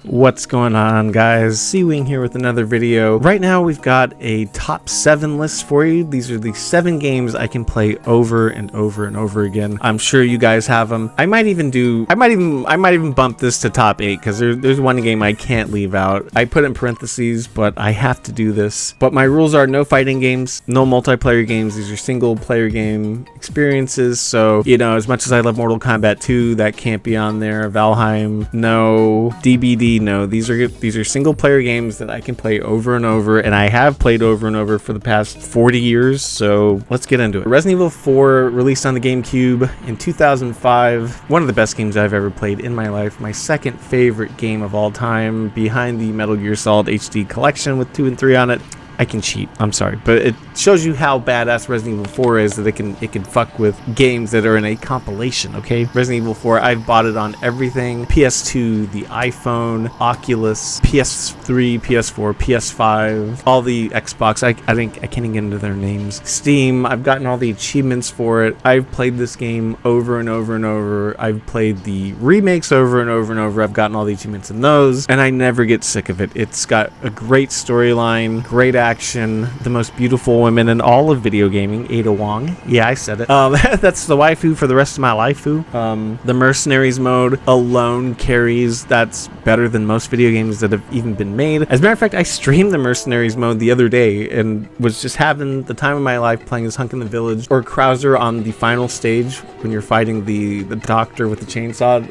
What's going on, guys? C-Wing here with another video. Right now we've got a top 7 list for you. These are the 7 games I can play over and over and over again. I'm sure you guys have them. I might even bump this to top 8 because there's one game I can't leave out. I put in parentheses, but I have to do this. But my rules are no fighting games, no multiplayer games. These are single player game experiences. So, you know, as much as I love Mortal Kombat 2, that can't be on there. Valheim, no. DBD, no. These are single player games that I can play over and over, and I have played over and over for the past 40 years. So let's get into it. Resident Evil 4 released on the GameCube in 2005. One of the best games I've ever played in my life. My second favorite game of all time, behind the Metal Gear Solid HD collection with 2 and 3 on it. I can cheat, I'm sorry, but it shows you how badass Resident Evil 4 is, that it can fuck with games that are in a compilation, okay? Resident Evil 4, I've bought it on everything. PS2, the iPhone, Oculus, PS3, PS4, PS5, all the Xbox, I can't even get into their names. Steam, I've gotten all the achievements for it. I've played this game over and over and over. I've played the remakes over and over and over. I've gotten all the achievements in those, and I never get sick of it. It's got a great storyline, great action, the most beautiful women in all of video gaming, Ada Wong. Yeah, I said it. That's the waifu for the rest of my lifeu. The Mercenaries mode alone carries. That's better than most video games that have even been made. As a matter of fact, I streamed the Mercenaries mode the other day and was just having the time of my life playing as Hunk in the Village or Krauser on the final stage when you're fighting the doctor with the chainsaw.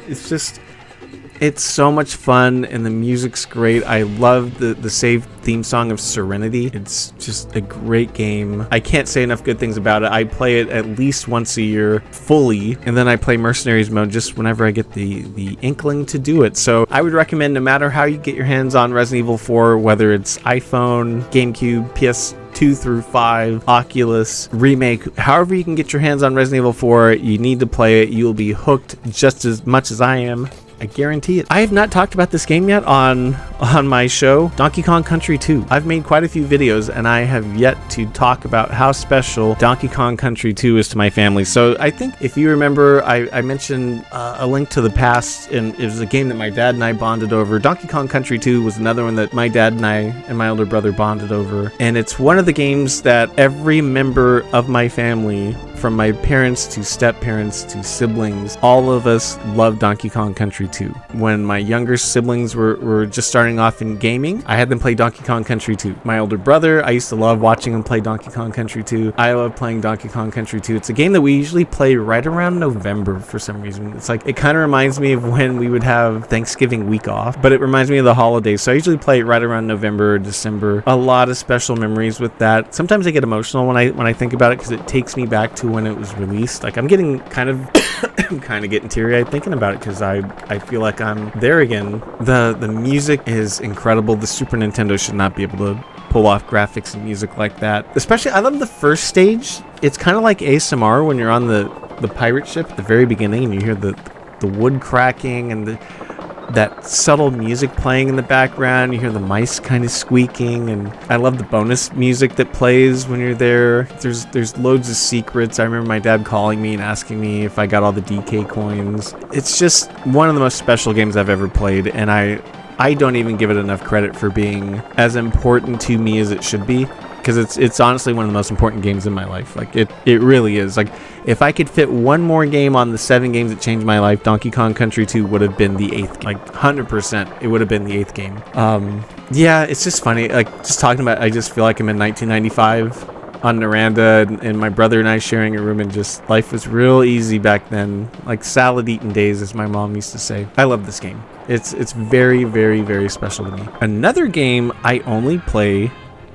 It's so much fun, and the music's great. I love the save theme song of Serenity. It's just a great game. I can't say enough good things about it. I play it at least once a year fully, and then I play Mercenaries mode just whenever I get the inkling to do it. So I would recommend, no matter how you get your hands on Resident Evil 4, whether it's iPhone, GameCube, PS2 through 5, Oculus, Remake, however you can get your hands on Resident Evil 4, you need to play it. You'll be hooked just as much as I am. I guarantee it. I have not talked about this game yet on my show, Donkey Kong Country 2. I've made quite a few videos, and I have yet to talk about how special Donkey Kong Country 2 is to my family. So I think if you remember, I mentioned A Link to the Past, and it was a game that my dad and I bonded over. Donkey Kong Country 2 was another one that my dad and I and my older brother bonded over. And it's one of the games that every member of my family, from my parents to step-parents to siblings, all of us love Donkey Kong Country 2. When my younger siblings were just starting off in gaming, I had them play Donkey Kong Country 2. My older brother, I used to love watching him play Donkey Kong Country 2. I love playing Donkey Kong Country 2. It's a game that we usually play right around November for some reason. It's like, it kind of reminds me of when we would have Thanksgiving week off, but it reminds me of the holidays. So I usually play it right around November or December. A lot of special memories with that. Sometimes I get emotional when I think about it, because it takes me back to when it was released. Like, I'm getting kind of getting teary-eyed thinking about it, because I feel like I'm there again. The music is incredible. The Super Nintendo should not be able to pull off graphics and music like that. Especially, I love the first stage. It's kind of like ASMR when you're on the pirate ship at the very beginning, and you hear the wood cracking and that subtle music playing in the background. You hear the mice kind of squeaking, and I love the bonus music that plays when you're there. There's loads of secrets. I remember my dad calling me and asking me if I got all the DK coins. It's just one of the most special games I've ever played, and I don't even give it enough credit for being as important to me as it should be, because it's honestly one of the most important games in my life. Like, it really is. Like, if I could fit one more game on the 7 games that changed my life, Donkey Kong Country 2 would have been the 8th game. Like, 100%, it would have been the 8th game. Yeah, it's just funny. Like, just talking about, I just feel like I'm in 1995 on Naranda, and my brother and I sharing a room, and just life was real easy back then. Like salad eating days, as my mom used to say. I love this game. It's very, very, very special to me. Another game I only play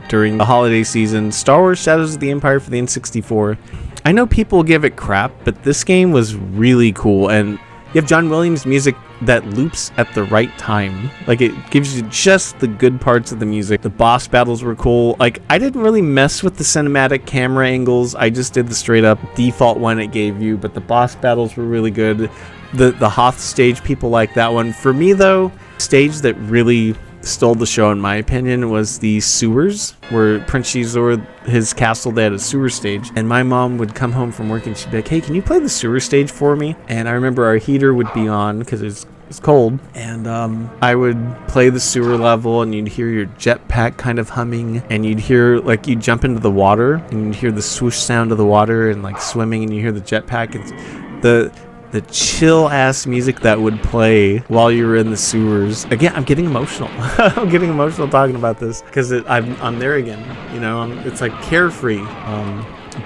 during the holiday season, Star Wars Shadows of the Empire for the N64. I know people give it crap, but this game was really cool, and you have John Williams music that loops at the right time. Like, it gives you just the good parts of the music. The boss battles were cool. Like, I didn't really mess with the cinematic camera angles. I just did the straight up default one it gave you, but the boss battles were really good. The Hoth stage, people like that one. For me, though, stage that really stole the show, in my opinion, was the sewers, where Prince Shizor, his castle, they had a sewer stage, and my mom would come home from work and she'd be like, hey, can you play the sewer stage for me? And I remember our heater would be on, because it's was cold. And I would play the sewer level, and you'd hear your jetpack kind of humming, and you'd hear, like, you'd jump into the water, and you'd hear the swoosh sound of the water, and like swimming, and you hear the jetpack. And the chill ass music that would play while you were in the sewers. Again, I'm getting emotional. I'm getting emotional talking about this because I'm there again. You know, it's like carefree.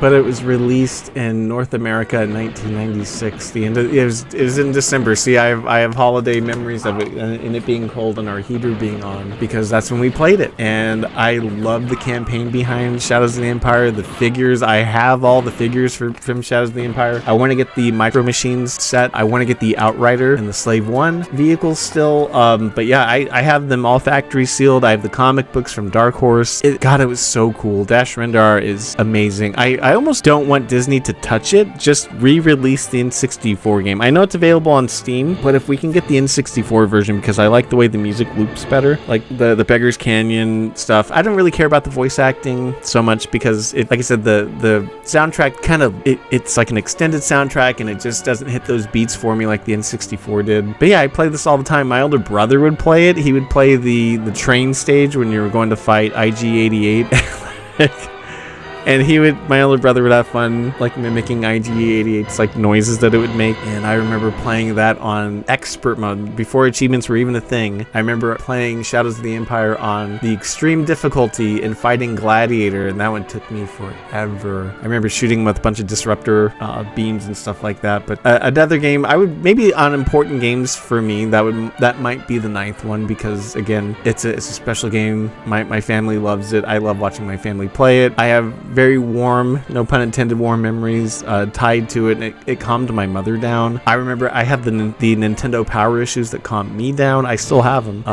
But it was released in North America in 1996. It was in December. See, I have holiday memories of it, and it being cold and our heater being on, because that's when we played it. And I love the campaign behind Shadows of the Empire. The figures, I have all the figures from Shadows of the Empire. I want to get the Micro Machines set. I want to get the Outrider and the Slave 1 vehicles still. But yeah, I have them all factory sealed. I have the comic books from Dark Horse. God, it was so cool. Dash Rendar is amazing. I almost don't want Disney to touch it. Just re-release the N64 game. I know it's available on Steam, but if we can get the N64 version, because I like the way the music loops better, like the Beggar's Canyon stuff. I don't really care about the voice acting so much because, like I said, the soundtrack kind of, it's like an extended soundtrack, and it just doesn't hit those beats for me like the N64 did. But yeah, I play this all the time. My older brother would play it. He would play the train stage when you were going to fight IG-88. And my older brother would have fun, like, mimicking IG-88's, like, noises that it would make. And I remember playing that on expert mode before achievements were even a thing. I remember playing Shadows of the Empire on the extreme difficulty and fighting Gladiator, and that one took me forever. I remember shooting with a bunch of disruptor beams and stuff like that. But another game, I would maybe on important games for me, that might be the 9th one, because again, it's a special game. My family loves it. I love watching my family play it. I have very warm, no pun intended, warm memories tied to it, and it calmed my mother down. I remember I have the Nintendo Power issues that calmed me down. I still have them.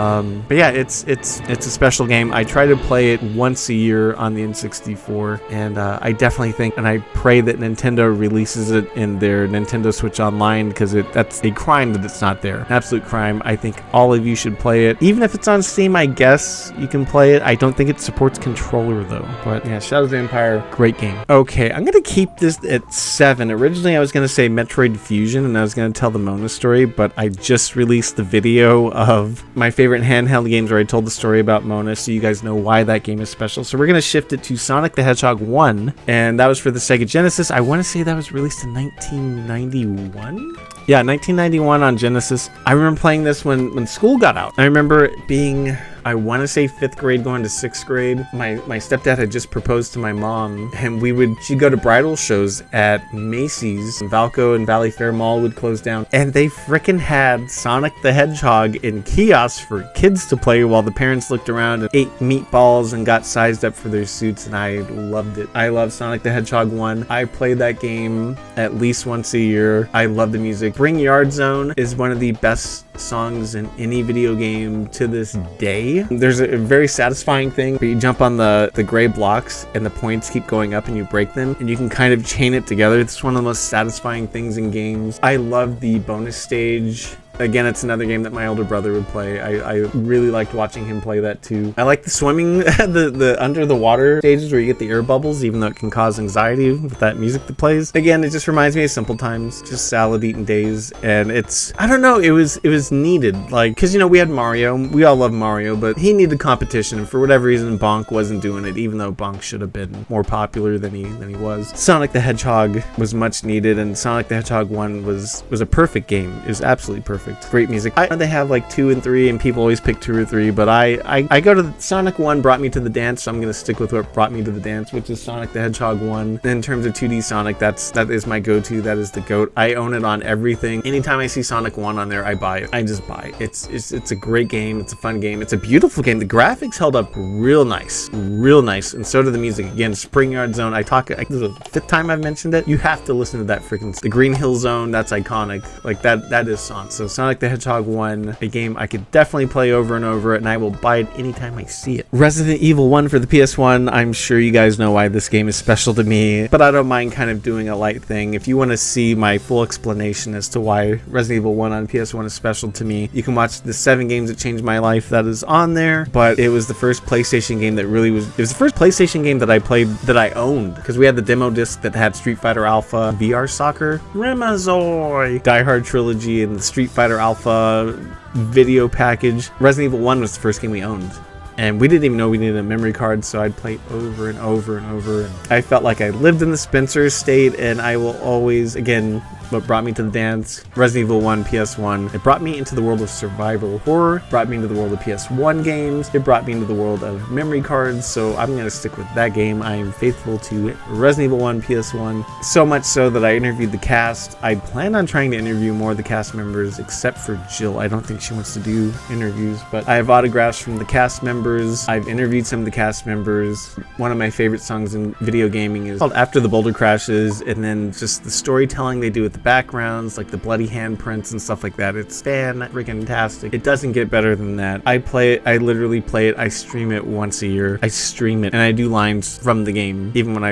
But yeah, it's a special game. I try to play it once a year on the N64, and I definitely think, and I pray that Nintendo releases it in their Nintendo Switch Online, because that's a crime that it's not there. An absolute crime. I think all of you should play it. Even if it's on Steam, I guess you can play it. I don't think it supports controller though. But yeah, Shadows of the Empire, great game. Okay, I'm gonna keep this at 7. Originally I was gonna say Metroid Fusion, and I was gonna tell the Mona story, but I just released the video of my favorite handheld games where I told the story about Mona, so you guys know why that game is special. So we're gonna shift it to Sonic the Hedgehog 1, and that was for the Sega Genesis. I want to say that was released in 1991. Yeah, 1991 on Genesis. I remember playing this when school got out. I remember it being, I want to say 5th grade going to 6th grade. My stepdad had just proposed to my mom, and she'd go to bridal shows at Macy's. Valco and Valley Fair Mall would close down, and they frickin' had Sonic the Hedgehog in kiosks for kids to play while the parents looked around and ate meatballs and got sized up for their suits, and I loved it. I love Sonic the Hedgehog 1. I played that game at least once a year. I love the music. Bring Yard Zone is one of the best songs in any video game to this day. There's a very satisfying thing where you jump on the gray blocks and the points keep going up and you break them, and you can kind of chain it together. It's one of the most satisfying things in games. I love the bonus stage. Again, it's another game that my older brother would play. I really liked watching him play that too. I like the swimming, the under the water stages where you get the air bubbles, even though it can cause anxiety with that music that plays. Again, it just reminds me of simple times, just salad eating days, and I don't know, it was needed, like, because, you know, we had Mario, we all love Mario, but he needed competition, and for whatever reason, Bonk wasn't doing it, even though Bonk should have been more popular than he was. Sonic the Hedgehog was much needed, and Sonic the Hedgehog 1 was a perfect game. It was absolutely perfect. Great music. I know they have like 2 and 3, and people always pick 2 or 3, but I go to Sonic 1 brought me to the dance, so I'm gonna stick with what brought me to the dance, which is Sonic the Hedgehog 1. In terms of 2D Sonic, that is my go-to. That is the GOAT. I own it on everything. Anytime I see Sonic 1 on there, I buy it. I just buy it. It's a great game. It's a fun game. It's a beautiful game. The graphics held up real nice, and so did the music. Again, Spring Yard Zone. This is the 5th time I've mentioned it. You have to listen to that freaking, the Green Hill Zone. That's iconic. Like that is Sonic. So Sonic the Hedgehog 1, a game I could definitely play over and over, and I will buy it anytime I see it. Resident Evil 1 for the PS1. I'm sure you guys know why this game is special to me, but I don't mind kind of doing a light thing. If you want to see my full explanation as to why Resident Evil 1 on PS1 is special to me, you can watch the 7 games that changed my life. That is on there, but it was the first PlayStation game that really was, it was the first PlayStation game that I played, that I owned, because we had the demo disc that had Street Fighter Alpha, VR Soccer, Remazoy, Die Hard Trilogy, and the Street Fighter Fighter Alpha video package. Resident Evil 1 was the first game we owned. And we didn't even know we needed a memory card, so I'd play over and over and over. And I felt like I lived in the Spencer state, and I will always, again, what brought me to the dance, Resident Evil 1, PS1. It brought me into the world of survival horror, brought me into the world of PS1 games, it brought me into the world of memory cards, so I'm going to stick with that game. I am faithful to Resident Evil 1, PS1, so much so that I interviewed the cast. I plan on trying to interview more of the cast members, except for Jill. I don't think she wants to do interviews, but I have autographs from the cast members. I've interviewed some of the cast members. One of my favorite songs in video gaming is called After the Boulder Crashes, and then just the storytelling they do with the backgrounds, like the bloody handprints and stuff like that. It's fan-freaking-tastic. It doesn't get better than that. I play it, I literally play it, I stream it once a year. I stream it, and I do lines from the game. Even when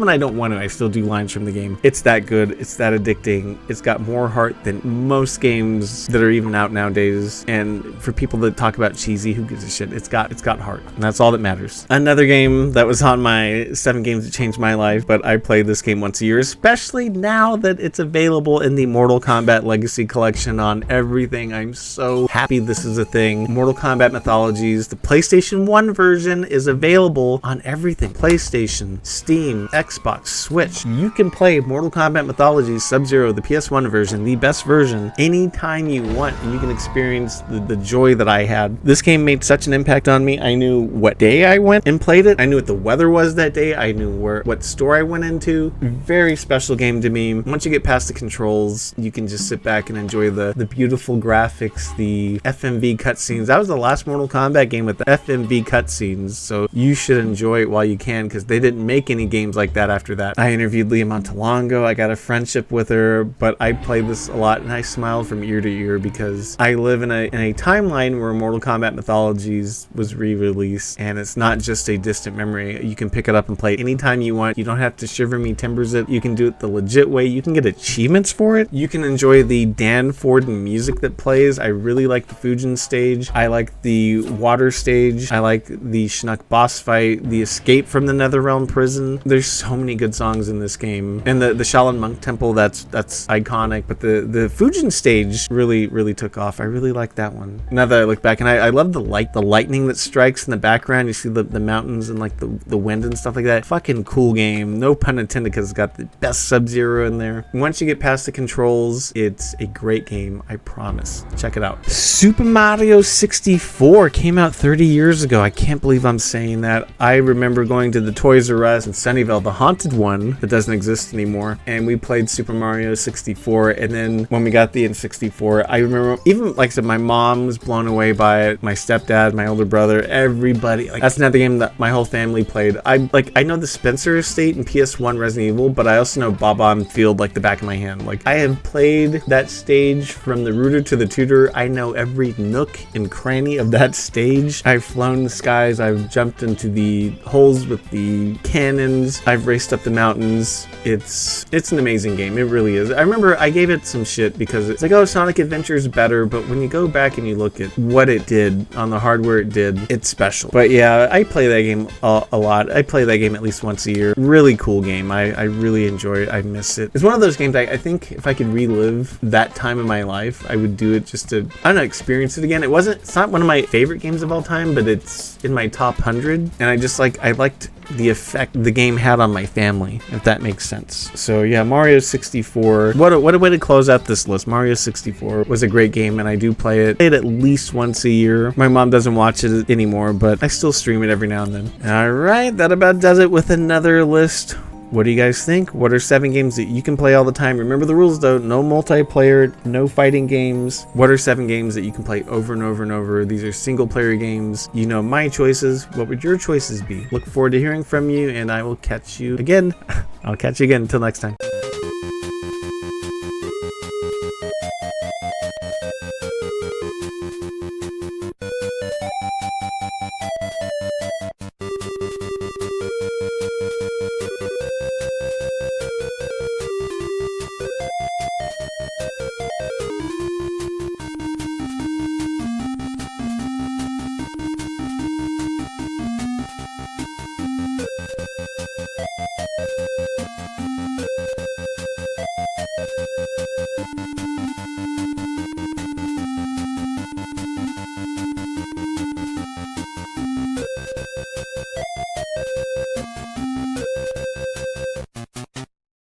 I don't want to, I still do lines from the game. It's that good, it's that addicting. It's got more heart than most games that are even out nowadays, and for people that talk about cheesy, who gives a shit? It's got heart, and that's all that matters. Another game that was on my 7 games that changed my life, but I play this game once a year, especially now that it's available in the Mortal Kombat Legacy Collection on everything. I'm so happy this is a thing. Mortal Kombat Mythologies, the PlayStation 1 version, is available on everything. PlayStation, Steam, Xbox, Switch. You can play Mortal Kombat Mythologies Sub-Zero, the PS1 version, the best version, anytime you want, and you can experience the joy that I had. This game made such an impact on me. I knew what day I went and played it. I knew what the weather was that day. I knew what store I went into. Very special game to me. Once you get past the controls, you can just sit back and enjoy the beautiful graphics, the FMV cutscenes. That was the last Mortal Kombat game with the FMV cutscenes, so you should enjoy it while you can, because they didn't make any games like that after that. I interviewed Leah Montalongo. I got a friendship with her, but I played this a lot, and I smiled from ear to ear because I live in a timeline where Mortal Kombat Mythologies was re-released, and it's not just a distant memory. You can pick it up and play it anytime you want. You don't have to shiver me timbers it. You can do it the legit way. You can get achievements for it. You can enjoy the Dan Forden music that plays. I really like the Fujin stage. I like the water stage. I like the Schnuck boss fight, the escape from the Netherrealm prison. There's so many good songs in this game. And the Shaolin Monk Temple, that's iconic, but the Fujin stage really took off. I really like that one. Now that I look back, and I love the lightning that strikes in the background. You see the mountains and like the wind and stuff like that. Fucking cool game. No pun intended, because it's got the best Sub-Zero in there. Once you get past the controls, it's a great game, I promise. Check it out. Super Mario 64 came out 30 years ago. I can't believe I'm saying that. I remember going to the Toys R Us in Sunnyvale, the haunted one that doesn't exist anymore, and we played Super Mario 64, and then when we got the N64, I remember, even like I said, my mom was blown away by it, my stepdad, my older brother, everybody. Like, that's another game that my whole family played. I know the Spencer estate and PS1 Resident Evil, but I also know Bob-omb Field like the back of my hand. Like, I have played that stage from the rooter to the tutor. I know every nook and cranny of that stage. I've flown the skies. I've jumped into the holes with the cannons. I've raced up the mountains. It's an amazing game. It really is. I remember I gave it some shit because it's like, oh, Sonic Adventure is better, but when you go back and you look at what it did on the hardware it did, it's special. But yeah, I play that game a lot. I play that game at least once a year. Really cool game. I really enjoy it. I miss it. It's one of those games I think if I could relive that time in my life, I would do it just to, I don't know, experience it again. It's not one of my favorite games of all time, but it's in my top 100, and I liked the effect the game had on my family, if that makes sense. So yeah, Mario 64, what a way to close out this list. Mario 64 was a great game, and I do play it at least once a year. My mom doesn't watch it anymore, but I still stream it every now and then. All right, that about does it with another list. What do you guys think? What are 7 games that you can play all the time? Remember the rules though, no multiplayer, no fighting games. What are 7 games that you can play over and over and over? These are single player games. You know my choices. What would your choices be? Look forward to hearing from you, and I will catch you again. I'll catch you again. Until next time.